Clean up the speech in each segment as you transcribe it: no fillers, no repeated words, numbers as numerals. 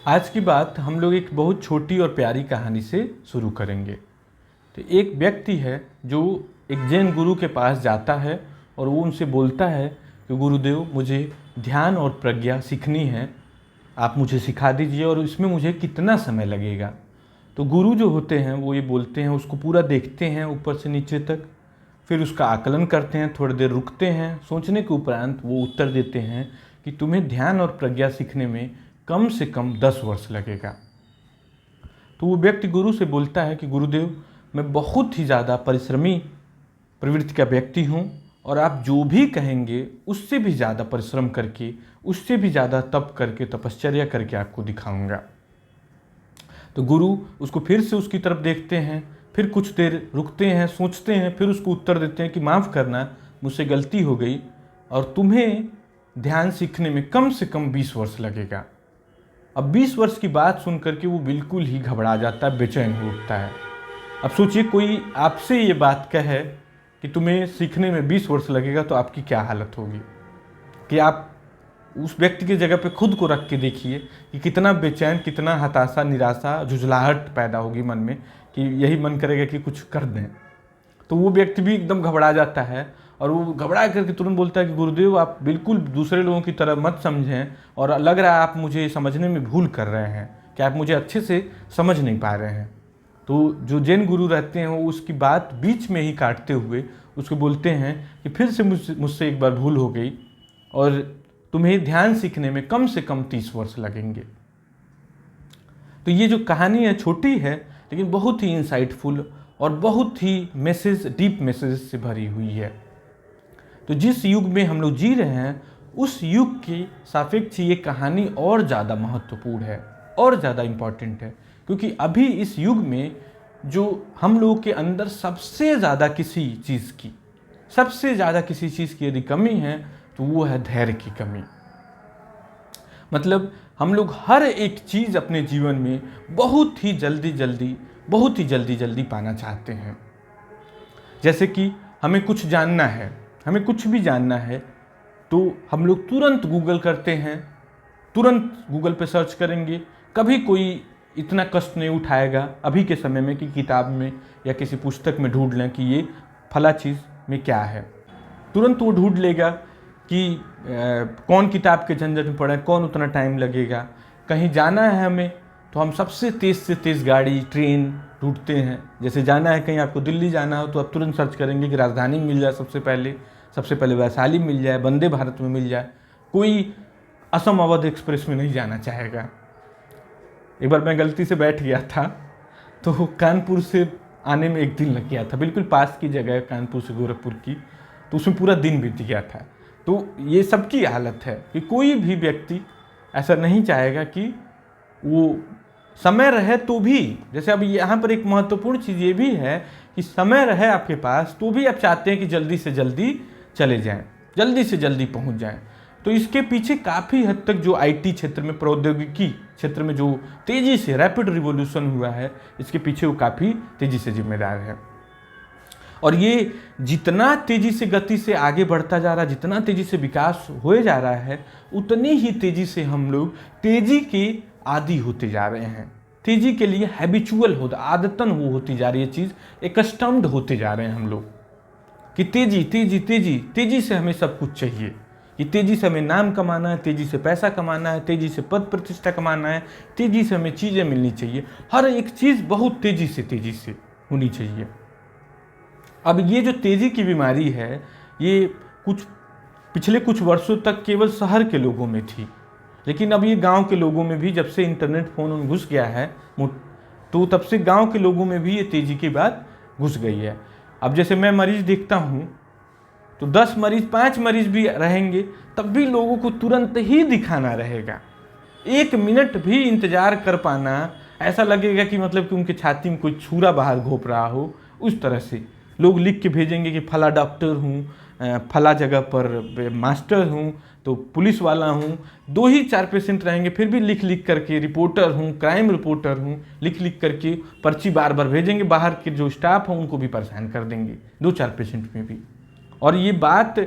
आज की बात हम लोग एक बहुत छोटी और प्यारी कहानी से शुरू करेंगे। तो एक व्यक्ति है जो एक जैन गुरु के पास जाता है और वो उनसे बोलता है कि गुरुदेव, मुझे ध्यान और प्रज्ञा सीखनी है, आप मुझे सिखा दीजिए और इसमें मुझे कितना समय लगेगा। तो गुरु जो होते हैं वो ये बोलते हैं, उसको पूरा देखते हैं ऊपर से नीचे तक, फिर उसका आकलन करते हैं, थोड़ी देर रुकते हैं, सोचने के उपरांत वो उत्तर देते हैं कि तुम्हें ध्यान और प्रज्ञा सीखने में कम से कम 10 वर्ष लगेगा। तो वो व्यक्ति गुरु से बोलता है कि गुरुदेव, मैं बहुत ही ज़्यादा परिश्रमी प्रवृत्ति का व्यक्ति हूँ और आप जो भी कहेंगे उससे भी ज़्यादा परिश्रम करके, उससे भी ज़्यादा तप करके, तपश्चर्या करके आपको दिखाऊंगा। तो गुरु उसको फिर से उसकी तरफ देखते हैं, फिर कुछ देर रुकते हैं, सोचते हैं, फिर उसको उत्तर देते हैं कि माफ़ करना, मुझसे गलती हो गई और तुम्हें ध्यान सीखने में कम से कम 20 वर्ष लगेगा। अब 20 वर्ष की बात सुनकर के वो बिल्कुल ही घबरा जाता है, बेचैन हो उठता है। अब सोचिए, कोई आपसे ये बात कहे कि तुम्हें सीखने में 20 वर्ष लगेगा तो आपकी क्या हालत होगी। कि आप उस व्यक्ति की जगह पे खुद को रख के देखिए कि कितना बेचैन, कितना हताशा, निराशा, झुंझलाहट पैदा होगी मन में, कि यही मन करेगा कि कुछ कर दें। तो वो व्यक्ति भी एकदम घबरा जाता है और वो घबरा करके तुरंत बोलता है कि गुरुदेव, आप बिल्कुल दूसरे लोगों की तरह मत समझें और लग रहा है आप मुझे समझने में भूल कर रहे हैं, कि आप मुझे अच्छे से समझ नहीं पा रहे हैं। तो जो जैन गुरु रहते हैं वो उसकी बात बीच में ही काटते हुए उसको बोलते हैं कि फिर से मुझसे एक बार भूल हो गई और तुम्हें ध्यान सीखने में कम से कम 30 वर्ष लगेंगे। तो ये जो कहानी है छोटी है लेकिन बहुत ही इंसाइटफुल और बहुत ही डीप मैसेज से भरी हुई है। तो जिस युग में हम लोग जी रहे हैं उस युग के सापेक्ष ये कहानी और ज़्यादा महत्वपूर्ण है और ज़्यादा इम्पॉर्टेंट है, क्योंकि अभी इस युग में जो हम लोगों के अंदर सबसे ज़्यादा किसी चीज़ की यदि कमी है तो वो है धैर्य की कमी। मतलब हम लोग हर एक चीज़ अपने जीवन में बहुत ही जल्दी पाना चाहते हैं। जैसे कि हमें कुछ जानना है, हमें कुछ भी जानना है तो हम लोग तुरंत गूगल करते हैं, तुरंत गूगल पे सर्च करेंगे। कभी कोई इतना कष्ट नहीं उठाएगा अभी के समय में कि किताब में या किसी पुस्तक में ढूंढ लें कि ये फला चीज़ में क्या है। तुरंत वो ढूंढ लेगा कि कौन किताब के झंझट में पड़ा है, कौन उतना टाइम लगेगा। कहीं जाना है हमें तो हम सबसे तेज़ से तेज़ गाड़ी, ट्रेन ढूंढते हैं। जैसे जाना है कहीं, आपको दिल्ली जाना हो तो आप तुरंत सर्च करेंगे कि राजधानी मिल जाए, सबसे पहले वैशाली मिल जाए, वंदे भारत में मिल जाए। कोई असम अवध एक्सप्रेस में नहीं जाना चाहेगा। एक बार मैं गलती से बैठ गया था तो कानपुर से आने में 1 दिन लग गया था, बिल्कुल पास की जगह कानपुर से गोरखपुर की, तो उसमें पूरा दिन बीत गया था। तो ये सबकी हालत है कि कोई भी व्यक्ति ऐसा नहीं चाहेगा कि वो समय रहे तो भी, जैसे अब यहाँ पर एक महत्वपूर्ण चीज़ ये भी है कि समय रहे आपके पास तो भी आप चाहते हैं कि जल्दी से जल्दी चले जाएं, जल्दी से जल्दी पहुँच जाएं। तो इसके पीछे काफ़ी हद तक जो आईटी क्षेत्र में, प्रौद्योगिकी क्षेत्र में जो तेज़ी से रैपिड रिवॉल्यूशन हुआ है, इसके पीछे वो काफ़ी तेज़ी से जिम्मेदार है। और ये जितना तेज़ी से गति से आगे बढ़ता जा रहा है, जितना तेज़ी से विकास होए जा रहा है, उतनी ही तेज़ी से हम लोग तेज़ी के आदी होते जा रहे हैं। तेज़ी के लिए हैबिचुअल आदतन वो होती जा रही है चीज़, एकस्टम्ड होते जा रहे हैं हम लोग कि तेज़ी से हमें सब कुछ चाहिए, कि तेज़ी से हमें नाम कमाना है, तेज़ी से पैसा कमाना है, तेज़ी से पद प्रतिष्ठा कमाना है, तेज़ी से हमें चीज़ें मिलनी चाहिए। हर एक चीज़ बहुत तेज़ी से होनी चाहिए। अब ये जो तेज़ी की बीमारी है, ये पिछले कुछ वर्षों तक केवल शहर के लोगों में थी, लेकिन अब ये गांव के लोगों में भी, जब से इंटरनेट फ़ोन घुस गया है तो तब से गांव के लोगों में भी ये तेज़ी की बात घुस गई है। अब जैसे मैं मरीज़ देखता हूँ तो 10 मरीज़, 5 मरीज़ भी रहेंगे तब भी लोगों को तुरंत ही दिखाना रहेगा। 1 मिनट भी इंतज़ार कर पाना, ऐसा लगेगा कि मतलब कि उनके छाती में कोई छुरा बाहर घोंप रहा हो। उस तरह से लोग लिख के भेजेंगे कि फला डॉक्टर हूँ, फला जगह पर मास्टर हूँ, तो पुलिस वाला हूँ। 2 ही 4 पेशेंट रहेंगे फिर भी लिख करके रिपोर्टर हूँ, क्राइम रिपोर्टर हूँ, लिख करके पर्ची बार बार भेजेंगे। बाहर के जो स्टाफ हैं उनको भी परेशान कर देंगे 2-4 पेशेंट में भी। और ये बात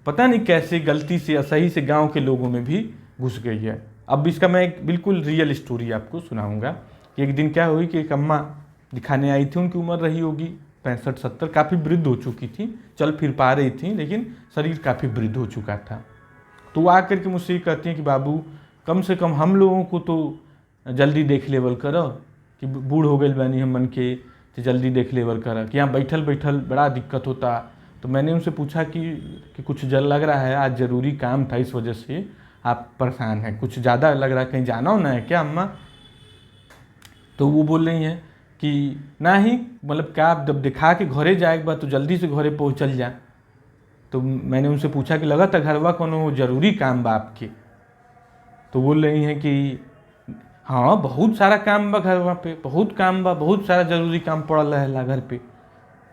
पता नहीं कैसे गलती से या सही से गांव के लोगों में भी घुस गई है। अब इसका मैं एक बिल्कुल रियल स्टोरी आपको सुनाऊंगा कि एक दिन क्या हुई कि एक अम्मा दिखाने आई थी, उनकी उम्र रही होगी 65-70, काफ़ी वृद्ध हो चुकी थी, चल फिर पा रही थी लेकिन शरीर काफ़ी वृद्ध हो चुका था। तो वो आकर के मुझसे ये कहती हैं कि बाबू कम से कम हम लोगों को तो जल्दी देख लेवल करो कि बूढ़ हो गए बानी हम मन के, तो जल्दी देख लेवल करो कि यहाँ बैठल बैठल बड़ा दिक्कत होता। तो मैंने उनसे पूछा कि कुछ जल लग रहा है, आज ज़रूरी काम था इस वजह से आप परेशान हैं, कुछ ज़्यादा लग रहा है, कहीं जाना होना है क्या अम्मा? तो वो बोल रही हैं कि नहीं, मतलब क्या आप जब दिखा के घरे जाए एक बार तो जल्दी से घरे पहुँचल जा। तो मैंने उनसे पूछा कि लगा था घरवा कोनो जरूरी काम बा आपके? तो बोल रही हैं कि हाँ बहुत सारा काम बा घरवा पे, बहुत काम बा, बहुत सारा जरूरी काम पड़ल रहेला घर पे।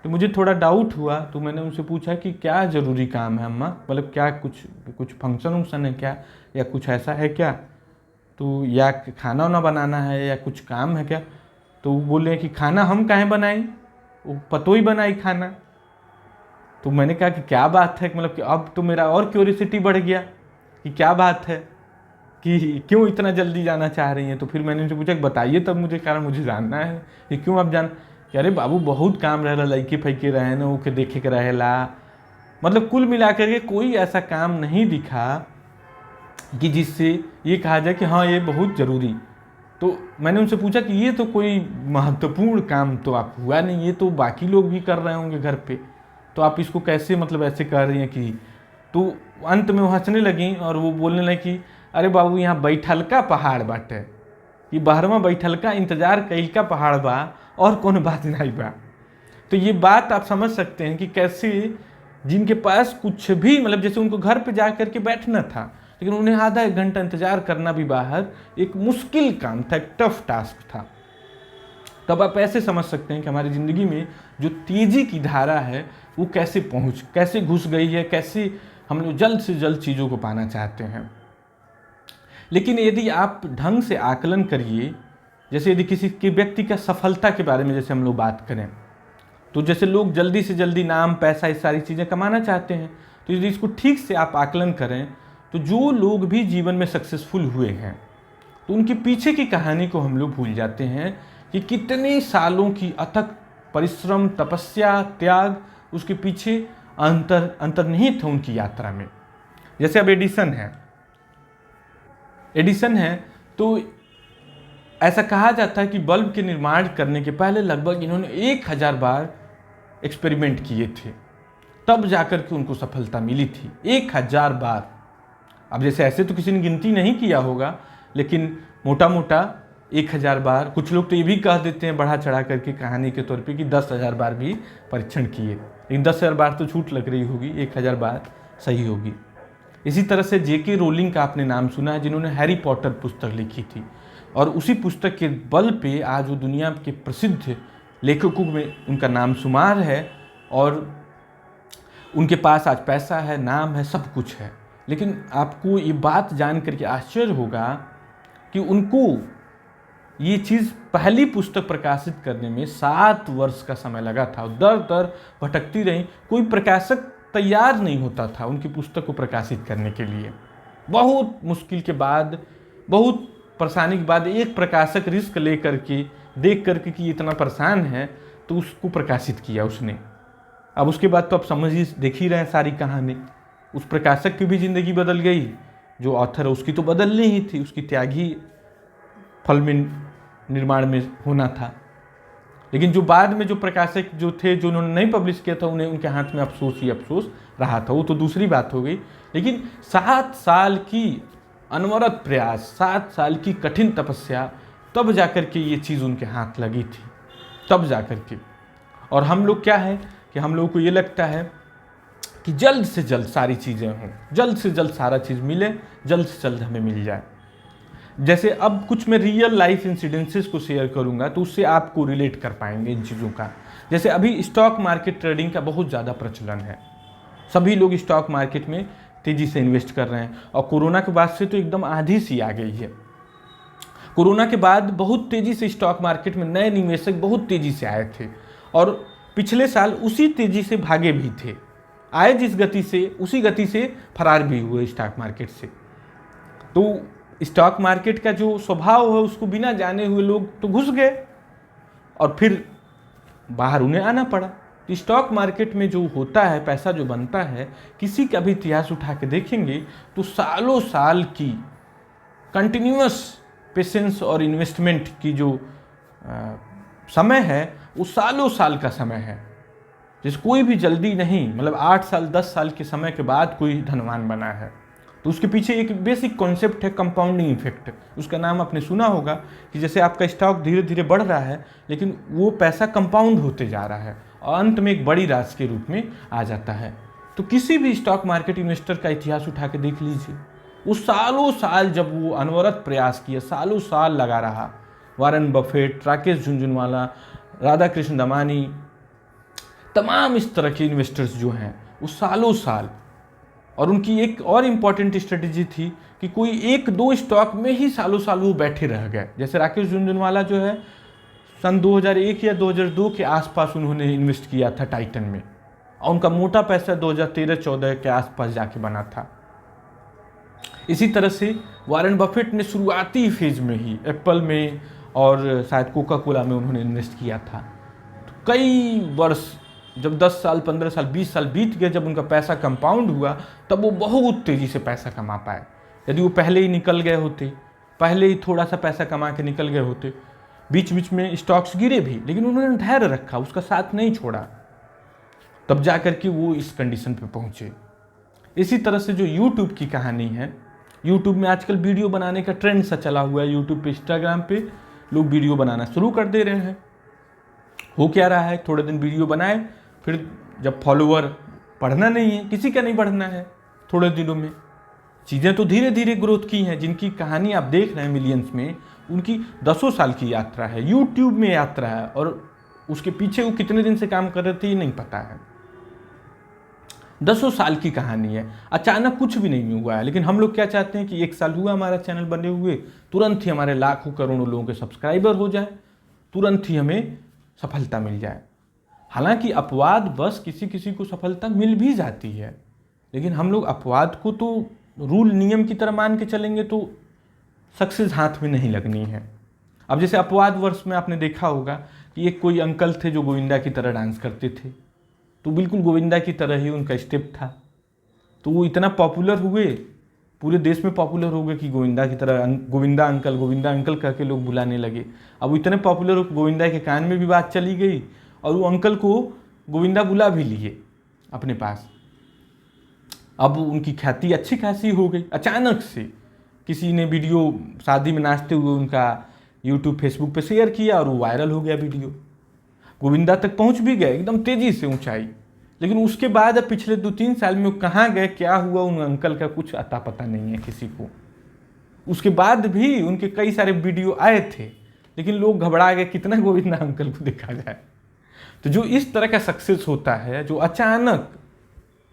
तो मुझे थोड़ा डाउट हुआ, तो मैंने उनसे पूछा कि क्या ज़रूरी काम है अम्मा, मतलब क्या कुछ फंक्शन वंक्शन है क्या, या कुछ ऐसा है क्या, तो या खाना वाना बनाना है या कुछ काम है क्या? तो वो बोले कि खाना हम काहे बनाई, वो पतो ही बनाई खाना। तो मैंने कहा कि क्या बात है, मतलब कि अब तो मेरा और क्यूरियोसिटी बढ़ गया कि क्या बात है कि क्यों इतना जल्दी जाना चाह रही हैं। तो फिर मैंने उनसे पूछा कि बताइए तब मुझे, कारण मुझे जानना है कि क्यों आप जान। कि अरे बाबू बहुत काम रहेला, लड़के फैके रहे ना, ओके देखे के रहेला, मतलब कुल मिलाकर के कोई ऐसा काम नहीं दिखा कि जिससे ये कहा जाए कि हाँ ये बहुत ज़रूरी। तो मैंने उनसे पूछा कि ये तो कोई महत्वपूर्ण काम तो आप हुआ नहीं, ये तो बाकी लोग भी कर रहे होंगे घर पे, तो आप इसको कैसे मतलब ऐसे कर रही हैं कि। तो अंत में वो हंसने लगी और वो बोलने लगी कि अरे बाबू यहाँ बैठल का पहाड़ बाटे, ये बाहरवा बैठल का इंतजार कैल का पहाड़ बा, और कोनो बात नहीं बा। तो ये बात आप समझ सकते हैं कि कैसे जिनके पास कुछ भी, मतलब जैसे उनको घर पे जा करके बैठना था लेकिन उन्हें आधा एक घंटा इंतजार करना भी बाहर एक मुश्किल काम था, एक टफ टास्क था। तब आप ऐसे समझ सकते हैं कि हमारी ज़िंदगी में जो तेज़ी की धारा है वो कैसे घुस गई है, कैसे हम लोग जल्द से जल्द चीज़ों को पाना चाहते हैं। लेकिन यदि आप ढंग से आकलन करिए, जैसे यदि किसी के व्यक्ति का सफलता के बारे में जैसे हम लोग बात करें, तो जैसे लोग जल्दी से जल्दी नाम पैसा ये सारी चीज़ें कमाना चाहते हैं, तो यदि इसको ठीक से आप आकलन करें तो जो लोग भी जीवन में सक्सेसफुल हुए हैं तो उनके पीछे की कहानी को हम लोग भूल जाते हैं कि कितने सालों की अथक परिश्रम, तपस्या, त्याग उसके पीछे अंतर्निहित है उनकी यात्रा में। जैसे अब एडिसन है तो ऐसा कहा जाता है कि बल्ब के निर्माण करने के पहले लगभग इन्होंने 1000 बार एक्सपेरिमेंट किए थे, तब जाकर के उनको सफलता मिली थी। 1000 बार। अब जैसे ऐसे तो किसी ने गिनती नहीं किया होगा, लेकिन मोटा मोटा 1000 बार। कुछ लोग तो ये भी कह देते हैं बढ़ा चढ़ा करके कहानी के तौर पे कि 10,000 बार भी परीक्षण किए, लेकिन 10,000 बार तो छूट लग रही होगी, 1000 बार सही होगी। इसी तरह से जेके रोलिंग का आपने नाम सुना है, जिन्होंने हैरी पॉटर पुस्तक लिखी थी, और उसी पुस्तक के बल पे आज वो दुनिया के प्रसिद्ध लेखकों में उनका नाम शुमार है, और उनके पास आज पैसा है, नाम है, सब कुछ है। लेकिन आपको ये बात जान करके आश्चर्य होगा कि उनको ये चीज़ पहली पुस्तक प्रकाशित करने में 7 वर्ष का समय लगा था। दर दर भटकती रही, कोई प्रकाशक तैयार नहीं होता था उनकी पुस्तक को प्रकाशित करने के लिए। बहुत मुश्किल के बाद, बहुत परेशानी के बाद एक प्रकाशक रिस्क ले करके, देख करके कि इतना परेशान है, तो उसको प्रकाशित किया उसने। अब उसके बाद तो आप समझिए, देख ही रहे हैं सारी कहानी। उस प्रकाशक की भी ज़िंदगी बदल गई, जो ऑथर है उसकी तो बदलनी ही थी, उसकी त्यागी फल में निर्माण में होना था। लेकिन जो बाद में जो प्रकाशक जो थे, जो उन्होंने नहीं पब्लिश किया था, उन्हें उनके हाथ में अफसोस ही अफसोस रहा था, वो तो दूसरी बात हो गई। लेकिन 7 साल की अनवरत प्रयास, 7 साल की कठिन तपस्या, तब जाकर के ये चीज़ उनके हाथ लगी थी, तब जाकर के। और हम लोग क्या है कि हम लोगों को ये लगता है कि जल्द से जल्द सारी चीज़ें हों, जल्द से जल्द सारा चीज़ मिले, जल्द से जल्द हमें मिल जाए। जैसे अब कुछ मैं रियल लाइफ इंसिडेंसेस को शेयर करूंगा तो उससे आपको रिलेट कर पाएंगे इन चीज़ों का। जैसे अभी स्टॉक मार्केट ट्रेडिंग का बहुत ज़्यादा प्रचलन है, सभी लोग स्टॉक मार्केट में तेज़ी से इन्वेस्ट कर रहे हैं, और कोरोना के बाद से तो एकदम आधी सी आ गई है। कोरोना के बाद बहुत तेज़ी से स्टॉक मार्केट में नए निवेशक बहुत तेज़ी से आए थे, और पिछले साल उसी तेज़ी से भागे भी थे, आए जिस गति से उसी गति से फरार भी हुए स्टॉक मार्केट से। तो स्टॉक मार्केट का जो स्वभाव है उसको बिना जाने हुए लोग तो घुस गए और फिर बाहर उन्हें आना पड़ा। तो स्टॉक मार्केट में जो होता है, पैसा जो बनता है, किसी का भी इतिहास उठा के देखेंगे तो सालों साल की कंटिन्यूअस पेशेंस और इन्वेस्टमेंट की जो समय है वो सालों साल का समय है। जैसे कोई भी जल्दी नहीं, मतलब 8 साल 10 साल के समय के बाद कोई धनवान बना है। तो उसके पीछे एक बेसिक कॉन्सेप्ट है कंपाउंडिंग इफेक्ट। उसका नाम आपने सुना होगा कि जैसे आपका स्टॉक धीरे धीरे बढ़ रहा है लेकिन वो पैसा कंपाउंड होते जा रहा है और अंत में एक बड़ी राशि के रूप में आ जाता है। तो किसी भी स्टॉक मार्केट इन्वेस्टर का इतिहास उठा के देख लीजिए, वो सालों साल जब वो अनवरत प्रयास किया, सालों साल लगा रहा। वारेन बफेट, राकेश झुनझुनवाला, राधा कृष्ण दमानी, तमाम इस तरह के इन्वेस्टर्स जो हैं वो सालों साल, और उनकी एक और इम्पॉर्टेंट स्ट्रेटेजी थी कि कोई एक दो स्टॉक में ही सालों साल वो बैठे रह गए। जैसे राकेश झुनझुनवाला जो है सन 2001 या 2002 के आसपास उन्होंने इन्वेस्ट किया था टाइटन में, और उनका मोटा पैसा 2013-14 के आसपास जाके बना था। इसी तरह से वारेन बफेट ने शुरुआती फेज में ही एप्पल में और शायद कोका कोला में उन्होंने इन्वेस्ट किया था। तो कई वर्ष, जब 10 साल 15 साल 20 साल बीत गए, जब उनका पैसा कंपाउंड हुआ तब वो बहुत तेज़ी से पैसा कमा पाए। यदि वो पहले ही निकल गए होते, पहले ही थोड़ा सा पैसा कमा के निकल गए होते, बीच बीच में स्टॉक्स गिरे भी लेकिन उन्होंने धैर्य रखा, उसका साथ नहीं छोड़ा, तब जा कर के वो इस कंडीशन पे पहुँचे। इसी तरह से जो यूट्यूब की कहानी है, यूट्यूब में आजकल वीडियो बनाने का ट्रेंड सा चला हुआ है। यूट्यूब पे, इंस्टाग्राम पे लोग वीडियो बनाना शुरू कर दे रहे हैं। हो क्या रहा है, थोड़े दिन वीडियो बनाए, फिर जब फॉलोअर बढ़ना नहीं है, किसी का नहीं बढ़ना है, थोड़े दिनों में चीज़ें तो धीरे धीरे ग्रोथ की हैं। जिनकी कहानी आप देख रहे हैं मिलियंस में, उनकी 10 साल की यात्रा है, यूट्यूब में यात्रा है, और उसके पीछे वो कितने दिन से काम कर रहे थे ये नहीं पता है। 10 साल की कहानी है, अचानक कुछ भी नहीं हुआ है। लेकिन हम लोग क्या चाहते हैं कि 1 साल हुआ हमारा चैनल बने हुए, तुरंत ही हमारे लाखों करोड़ों लोगों के सब्सक्राइबर हो जाए, तुरंत ही हमें सफलता मिल जाए। हालांकि अपवाद बस किसी किसी को सफलता मिल भी जाती है, लेकिन हम लोग अपवाद को तो रूल नियम की तरह मान के चलेंगे तो सक्सेस हाथ में नहीं लगनी है। अब जैसे अपवाद वर्ष में आपने देखा होगा कि एक कोई अंकल थे जो गोविंदा की तरह डांस करते थे, तो बिल्कुल गोविंदा की तरह ही उनका स्टेप था, तो वो इतना पॉपुलर हुए, पूरे देश में पॉपुलर हो गए कि गोविंदा की तरह गोविंदा अंकल कह के लोग बुलाने लगे। अब वो इतने पॉपुलर हो, गोविंदा के कान में भी बात चली गई और वो अंकल को गोविंदा बुला भी लिए अपने पास। अब उनकी ख्याति अच्छी खासी हो गई। अचानक से किसी ने वीडियो शादी में नाचते हुए उनका यूट्यूब फेसबुक पे शेयर किया और वो वायरल हो गया वीडियो, गोविंदा तक पहुंच भी गए एकदम तेज़ी से ऊंचाई। लेकिन उसके बाद अब पिछले 2-3 साल में वो कहाँ गए, क्या हुआ, उन अंकल का कुछ अता पता नहीं है किसी को। उसके बाद भी उनके कई सारे वीडियो आए थे, लेकिन लोग घबरा गए, कितना गोविंदा अंकल को देखा जाए। तो जो इस तरह का सक्सेस होता है, जो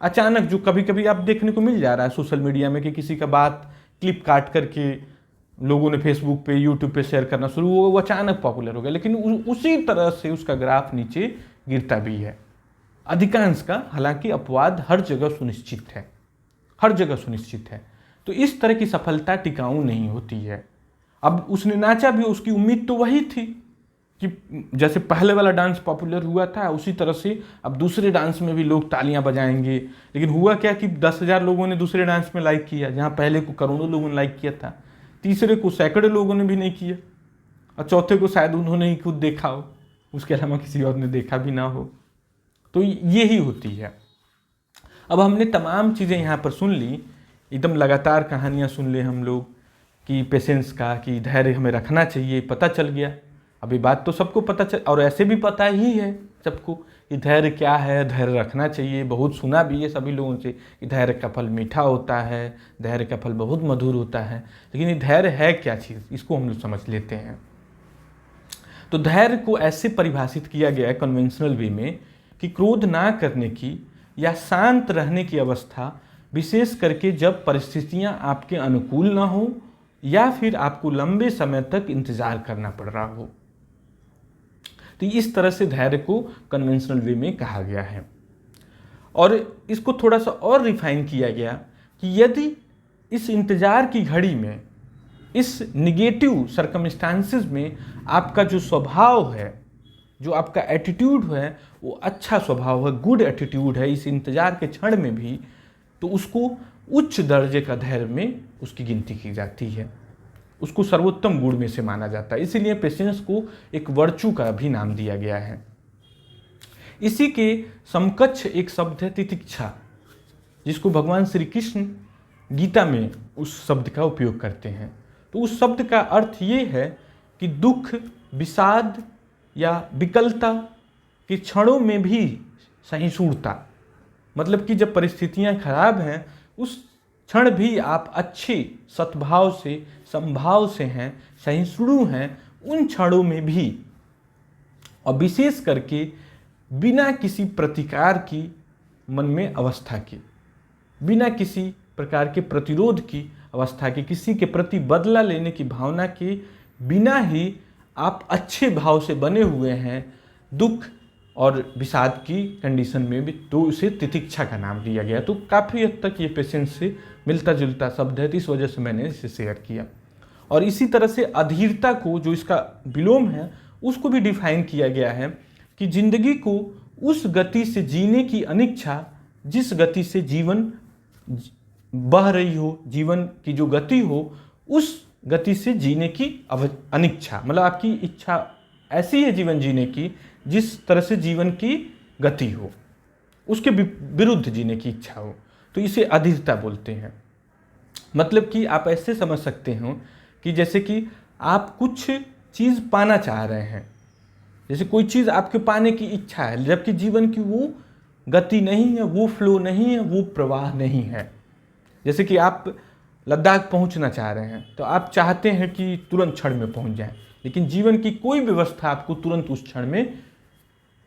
अचानक जो कभी कभी आप देखने को मिल जा रहा है सोशल मीडिया में कि किसी का बात क्लिप काट करके लोगों ने फेसबुक पे, यूट्यूब पे शेयर करना शुरू हुआ, वो अचानक पॉपुलर हो गया, लेकिन उसी तरह से उसका ग्राफ नीचे गिरता भी है अधिकांश का। हालांकि अपवाद हर जगह सुनिश्चित है, हर जगह सुनिश्चित है। तो इस तरह की सफलता टिकाऊ नहीं होती है। अब उसने नाचा भी, उसकी उम्मीद तो वही थी कि जैसे पहले वाला डांस पॉपुलर हुआ था उसी तरह से अब दूसरे डांस में भी लोग तालियां बजाएंगे। लेकिन हुआ क्या कि 10,000 लोगों ने दूसरे डांस में लाइक किया, जहां पहले को करोड़ों लोगों ने लाइक किया था, तीसरे को सैकड़ों लोगों ने भी नहीं किया, और चौथे को शायद उन्होंने ही खुद देखा हो, उसके अलावा किसी और ने देखा भी ना हो। तो ये ही होती है। अब हमने तमाम चीज़ें यहाँ पर सुन ली, एकदम लगातार कहानियाँ सुन ले हम लोग कि पेशेंस का, कि धैर्य हमें रखना चाहिए, पता चल गया। अभी बात तो सबको पता चल, और ऐसे भी पता ही है सबको कि धैर्य क्या है, धैर्य रखना चाहिए। बहुत सुना भी है सभी लोगों से कि धैर्य का फल मीठा होता है, धैर्य का फल बहुत मधुर होता है। लेकिन ये धैर्य है क्या चीज़, इसको हम लोग समझ लेते हैं। तो धैर्य को ऐसे परिभाषित किया गया है कन्वेंशनल वे में कि क्रोध ना करने की या शांत रहने की अवस्था, विशेष करके जब परिस्थितियां आपके अनुकूल ना हो या फिर आपको लंबे समय तक इंतजार करना पड़ रहा हो। तो इस तरह से धैर्य को कन्वेंशनल वे में कहा गया है। और इसको थोड़ा सा और रिफाइन किया गया कि यदि इस इंतजार की घड़ी में इस निगेटिव सर्कमस्टांसेस में आपका जो स्वभाव है, जो आपका एटीट्यूड है, वो अच्छा स्वभाव है, गुड एटीट्यूड है इस इंतजार के क्षण में भी, तो उसको उच्च दर्जे का धैर्य में उसकी गिनती की जाती है, उसको सर्वोत्तम गुण में से माना जाता है। इसीलिए पेशेंस को एक वर्चू का भी नाम दिया गया है। इसी के समकक्ष एक शब्द है तितिक्षा, जिसको भगवान श्री कृष्ण गीता में उस शब्द का उपयोग करते हैं। तो उस शब्द का अर्थ ये है कि दुख, विषाद या विकलता के क्षणों में भी सहिष्णुता, मतलब कि जब परिस्थितियां खराब हैं उस क्षण भी आप अच्छे सद्भाव से, समभाव से हैं, सहिष्णु हैं उन क्षणों में भी, और विशेष करके बिना किसी प्रतिकार की मन में अवस्था की, बिना किसी प्रकार के प्रतिरोध की अवस्था की, किसी के प्रति बदला लेने की भावना के बिना ही आप अच्छे भाव से बने हुए हैं दुख और विषाद की कंडीशन में भी, तो उसे तितिक्षा का नाम दिया गया। तो काफ़ी हद तक ये पेशेंस से मिलता जुलता शब्द है, तो इस वजह से मैंने इसे शेयर किया। और इसी तरह से अधीरता को, जो इसका विलोम है, उसको भी डिफाइन किया गया है कि जिंदगी को उस गति से जीने की अनिच्छा जिस गति से जीवन बह रही हो, जीवन की जो गति हो, उस गति से जीने की अनिच्छा, मतलब आपकी इच्छा ऐसी है जीवन जीने की जिस तरह से जीवन की गति हो, उसके विरुद्ध जीने की इच्छा हो, तो इसे अधीरता बोलते हैं। मतलब कि आप ऐसे समझ सकते हो कि जैसे कि आप कुछ चीज़ पाना चाह रहे हैं, जैसे कोई चीज़ आपके पाने की इच्छा है, जबकि जीवन की वो गति नहीं है, वो फ्लो नहीं है, वो प्रवाह नहीं है। जैसे कि आप लद्दाख पहुंचना चाह रहे हैं, तो आप चाहते हैं कि तुरंत क्षण में पहुंच जाएं, लेकिन जीवन की कोई व्यवस्था आपको तुरंत उस क्षण में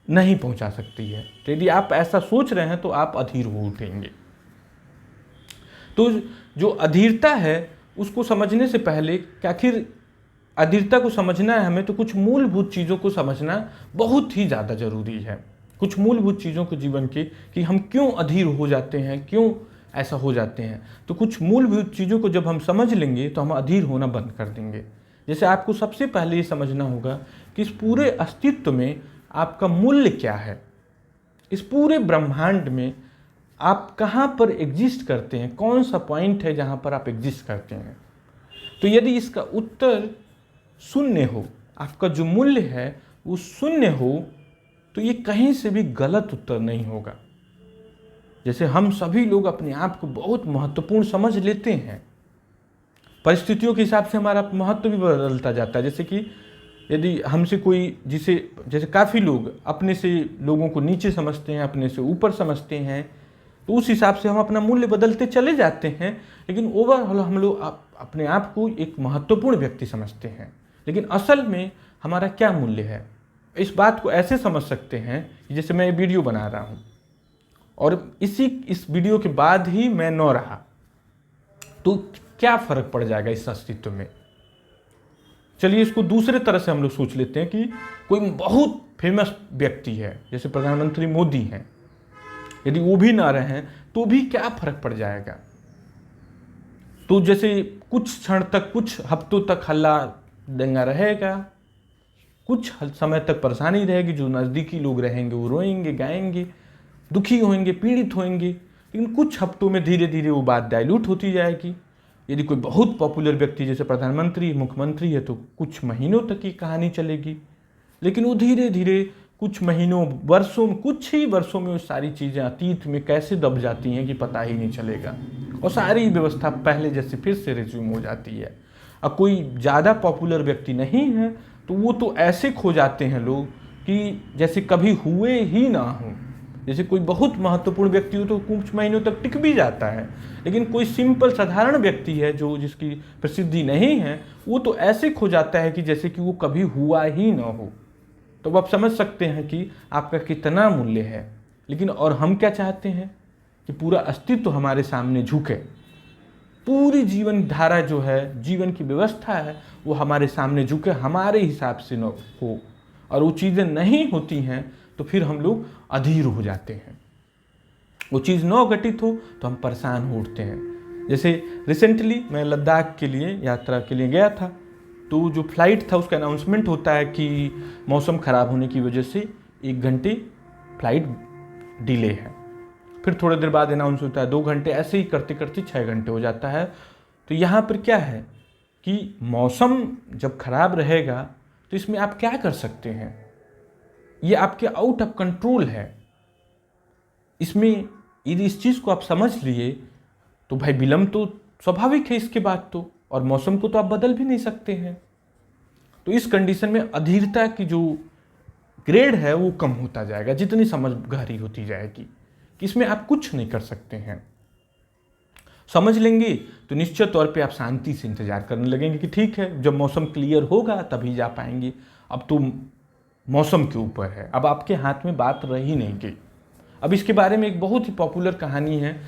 नहीं पहुंचा सकती है। तो यदि आप ऐसा सोच रहे हैं तो आप अधीर हो उठेंगे। तो जो अधीरता है उसको समझने से पहले कि आखिर अधीरता को समझना है हमें, तो कुछ मूलभूत चीज़ों को समझना बहुत ही ज़्यादा जरूरी है। कुछ मूलभूत चीज़ों को जीवन के, कि हम क्यों अधीर हो जाते हैं, क्यों ऐसा हो जाते हैं। तो कुछ मूलभूत चीज़ों को जब हम समझ लेंगे तो हम अधीर होना बंद कर देंगे। जैसे आपको सबसे पहले ये समझना होगा कि इस पूरे अस्तित्व में आपका मूल्य क्या है, इस पूरे ब्रह्मांड में आप कहाँ पर एग्जिस्ट करते हैं, कौन सा पॉइंट है जहाँ पर आप एग्जिस्ट करते हैं। तो यदि इसका उत्तर शून्य हो, आपका जो मूल्य है वो शून्य हो, तो ये कहीं से भी गलत उत्तर नहीं होगा। जैसे हम सभी लोग अपने आप को बहुत महत्वपूर्ण समझ लेते हैं, परिस्थितियों के हिसाब से हमारा महत्व भी बदलता जाता है। जैसे कि यदि हमसे कोई, जैसे काफ़ी लोग अपने से लोगों को नीचे समझते हैं, अपने से ऊपर समझते हैं, तो उस हिसाब से हम अपना मूल्य बदलते चले जाते हैं। लेकिन ओवरऑल हम लोग अपने आप को एक महत्वपूर्ण व्यक्ति समझते हैं, लेकिन असल में हमारा क्या मूल्य है, इस बात को ऐसे समझ सकते हैं कि जैसे मैं ये वीडियो बना रहा हूँ और इस वीडियो के बाद ही मैं न रहा, तो क्या फर्क पड़ जाएगा इस अस्तित्व में। चलिए इसको दूसरे तरह से हम लोग सोच लेते हैं कि कोई बहुत फेमस व्यक्ति है, जैसे प्रधानमंत्री मोदी हैं, यदि वो भी ना रहे तो भी क्या फर्क पड़ जाएगा। तो जैसे कुछ क्षण तक, कुछ हफ्तों तक हल्ला दंगा रहेगा, कुछ समय तक परेशानी रहेगी, जो नज़दीकी लोग रहेंगे वो रोएंगे, गाएंगे, दुखी होंगे, पीड़ित होंगे, लेकिन कुछ हफ्तों में धीरे धीरे वो बात डाइल्यूट होती जाएगी। यदि कोई बहुत पॉपुलर व्यक्ति जैसे प्रधानमंत्री, मुख्यमंत्री है, तो कुछ महीनों तक की कहानी चलेगी, लेकिन वो धीरे धीरे कुछ महीनों, वर्षों, कुछ ही वर्षों में वो सारी चीज़ें अतीत में कैसे दब जाती हैं कि पता ही नहीं चलेगा, और सारी व्यवस्था पहले जैसे फिर से रिज्यूम हो जाती है। अब कोई ज़्यादा पॉपुलर व्यक्ति नहीं है तो वो तो ऐसे खो जाते हैं लोग कि जैसे कभी हुए ही ना हो। जैसे कोई बहुत महत्वपूर्ण व्यक्ति हो तो कुछ महीनों तक टिक भी जाता है, लेकिन कोई सिंपल साधारण व्यक्ति है जो जिसकी प्रसिद्धि नहीं है, वो तो ऐसे खो जाता है कि जैसे कि वो कभी हुआ ही ना हो। तो आप समझ सकते हैं कि आपका कितना मूल्य है। लेकिन और हम क्या चाहते हैं कि पूरा अस्तित्व हमारे सामने झुके, पूरी जीवन धारा जो है, जीवन की व्यवस्था है, वो हमारे सामने झुके, हमारे हिसाब से न हो, और वो चीज़ें नहीं होती हैं तो फिर हम लोग अधीर हो जाते हैं। वो चीज़ न घटित हो तो हम परेशान हो उठते हैं। जैसे रिसेंटली मैं लद्दाख के लिए यात्रा के लिए गया था, तो जो फ्लाइट था उसका अनाउंसमेंट होता है कि मौसम ख़राब होने की वजह से 1 घंटे फ्लाइट डिले है। फिर थोड़ी देर बाद अनाउंस होता है 2 घंटे, ऐसे ही करते करते 6 घंटे हो जाता है। तो यहाँ पर क्या है कि मौसम जब खराब रहेगा तो इसमें आप क्या कर सकते हैं, ये आपके आउट ऑफ कंट्रोल है। इसमें यदि इस चीज़ को आप समझ लिए तो भाई विलम्ब तो स्वाभाविक है इसके बाद तो, और मौसम को तो आप बदल भी नहीं सकते हैं। तो इस कंडीशन में अधीरता की जो ग्रेड है वो कम होता जाएगा, जितनी समझ गहरी होती जाएगी कि इसमें आप कुछ नहीं कर सकते हैं। समझ लेंगे तो निश्चित तौर पे आप शांति से इंतजार करने लगेंगे कि ठीक है, जब मौसम क्लियर होगा तभी जा पाएंगे। अब तो मौसम के ऊपर है, अब आपके हाथ में बात रह ही नहीं गई। अब इसके बारे में एक बहुत ही पॉपुलर कहानी है,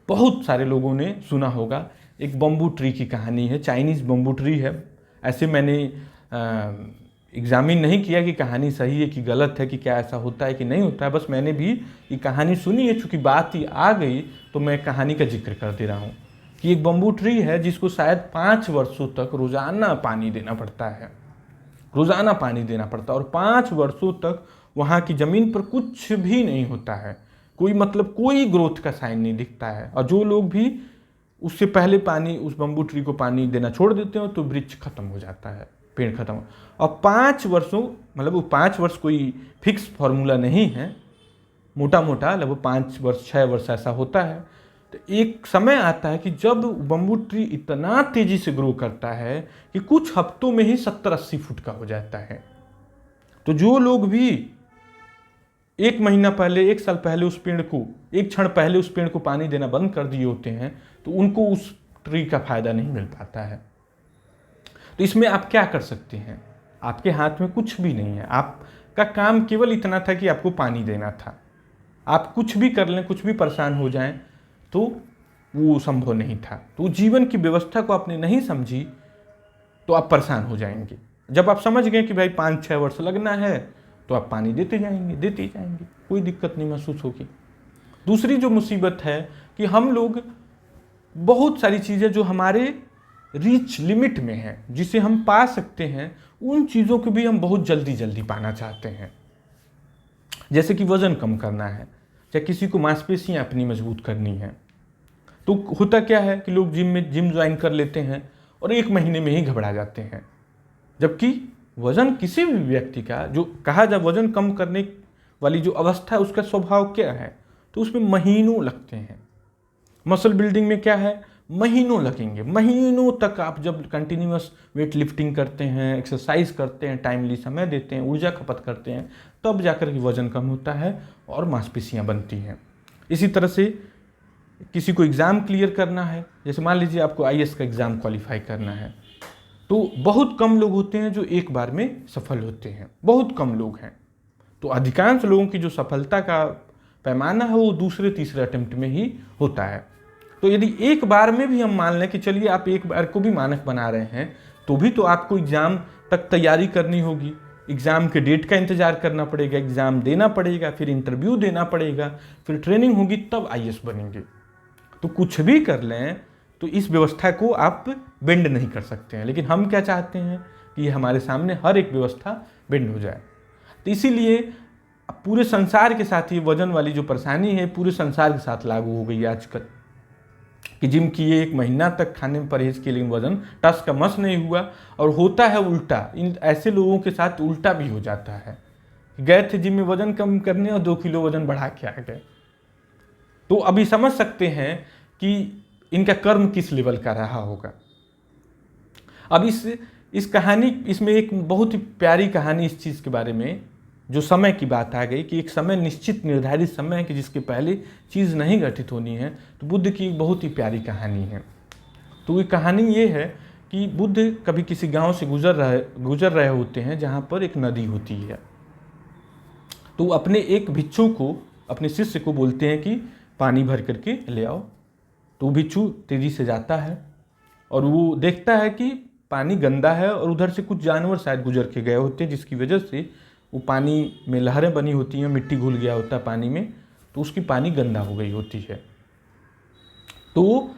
बहुत सारे लोगों ने सुना होगा। एक बम्बू ट्री की कहानी है, चाइनीज़ बम्बू ट्री है। ऐसे मैंने एग्जामिन नहीं किया कि कहानी सही है कि गलत है, कि क्या ऐसा होता है कि नहीं होता है, बस मैंने भी ये कहानी सुनी है। चूँकि बात ही आ गई तो मैं कहानी का जिक्र कर दे रहा हूँ कि एक बम्बू ट्री है जिसको शायद 5 वर्षों तक रोज़ाना पानी देना पड़ता है, रोज़ाना पानी देना पड़ता है, और 5 वर्षों तक वहाँ की ज़मीन पर कुछ भी नहीं होता है, कोई मतलब कोई ग्रोथ का साइन नहीं दिखता है। और जो लोग भी उससे पहले पानी, उस बम्बू ट्री को पानी देना छोड़ देते हो तो वृक्ष खत्म हो जाता है, पेड़ खत्म। और 5 वर्षों, मतलब वो 5 वर्ष कोई फिक्स फार्मूला नहीं है, मोटा मोटा लगभग 5 वर्ष 6 वर्ष ऐसा होता है। तो एक समय आता है कि जब बम्बू ट्री इतना तेजी से ग्रो करता है कि कुछ हफ्तों में ही 70-80 फुट का हो जाता है। तो जो लोग भी 1 महीना पहले, 1 साल पहले उस पेड़ को, एक क्षण पहले उस पेड़ को पानी देना बंद कर दिए होते हैं तो उनको उस ट्री का फायदा नहीं मिल पाता है। तो इसमें आप क्या कर सकते हैं, आपके हाथ में कुछ भी नहीं है। आपका काम केवल इतना था कि आपको पानी देना था। आप कुछ भी कर लें, कुछ भी परेशान हो जाएं तो वो संभव नहीं था। तो जीवन की व्यवस्था को आपने नहीं समझी तो आप परेशान हो जाएंगे। जब आप समझ गए कि भाई 5-6 वर्ष लगना है तो आप पानी देते जाएंगे, कोई दिक्कत नहीं महसूस होगी। दूसरी जो मुसीबत है कि हम लोग बहुत सारी चीज़ें जो हमारे रीच लिमिट में है, जिसे हम पा सकते हैं, उन चीज़ों को भी हम बहुत जल्दी पाना चाहते हैं। जैसे कि वज़न कम करना है, या किसी को मांसपेशियाँ अपनी मजबूत करनी है, तो होता क्या है कि लोग जिम ज्वाइन कर लेते हैं और 1 महीने में ही घबरा जाते हैं। जबकि वज़न किसी भी व्यक्ति का, जो कहा जाए वज़न कम करने वाली जो अवस्था है उसका स्वभाव क्या है, तो उसमें महीनों लगते हैं। मसल बिल्डिंग में क्या है, महीनों लगेंगे। महीनों तक आप जब कंटिन्यूअस वेट लिफ्टिंग करते हैं, एक्सरसाइज करते हैं, टाइमली समय देते हैं, ऊर्जा खपत करते हैं, तब जाकर के वज़न कम होता है और मांसपेशियाँ बनती हैं। इसी तरह से किसी को एग्ज़ाम क्लियर करना है, जैसे मान लीजिए आपको आईएएस का एग्ज़ाम क्वालिफाई करना है, तो बहुत कम लोग होते हैं जो एक बार में सफल होते हैं, बहुत कम लोग हैं। तो अधिकांश लोगों की जो सफलता का पैमाना है वो दूसरे तीसरे अटेम्प्ट में ही होता है। तो यदि एक बार में भी हम मान लें कि चलिए आप एक बार को भी मानक बना रहे हैं, तो भी तो आपको एग्ज़ाम तक तैयारी करनी होगी, एग्ज़ाम के डेट का इंतज़ार करना पड़ेगा, एग्ज़ाम देना पड़ेगा, फिर इंटरव्यू देना पड़ेगा, फिर ट्रेनिंग होगी, तब आईएएस बनेंगे। तो कुछ भी कर लें तो इस व्यवस्था को आप बेंड नहीं कर सकते हैं। लेकिन हम क्या चाहते हैं कि हमारे सामने हर एक व्यवस्था बेंड हो जाए। तो इसीलिए पूरे संसार के साथ ये वजन वाली जो परेशानी है पूरे संसार के साथ लागू हो गई है आजकल, कि जिम किए 1 महीना तक खाने में परहेज किए लेकिन वजन टस का मस नहीं हुआ। और होता है उल्टा, इन ऐसे लोगों के साथ उल्टा भी हो जाता है। गए थे जिम में वजन कम करने और 2 किलो वजन बढ़ा के आ गए। तो अभी समझ सकते हैं कि इनका कर्म किस लेवल का रहा होगा। अब इस कहानी, इसमें एक बहुत ही प्यारी कहानी इस चीज़ के बारे में, जो समय की बात आ गई कि एक समय निश्चित निर्धारित समय है कि जिसके पहले चीज़ नहीं घटित होनी है। तो बुद्ध की एक बहुत ही प्यारी कहानी है। तो ये कहानी ये है कि बुद्ध कभी किसी गांव से गुजर रहे होते हैं जहाँ पर एक नदी होती है। तो अपने एक भिक्षु को, अपने शिष्य को बोलते हैं कि पानी भर करके ले आओ। तो भिक्षु तेजी से जाता है और वो देखता है कि पानी गंदा है और उधर से कुछ जानवर शायद गुजर के गए होते हैं, जिसकी वजह से वो पानी में लहरें बनी होती हैं, मिट्टी घुल गया होता है पानी में, तो उसकी पानी गंदा हो गई होती है। तो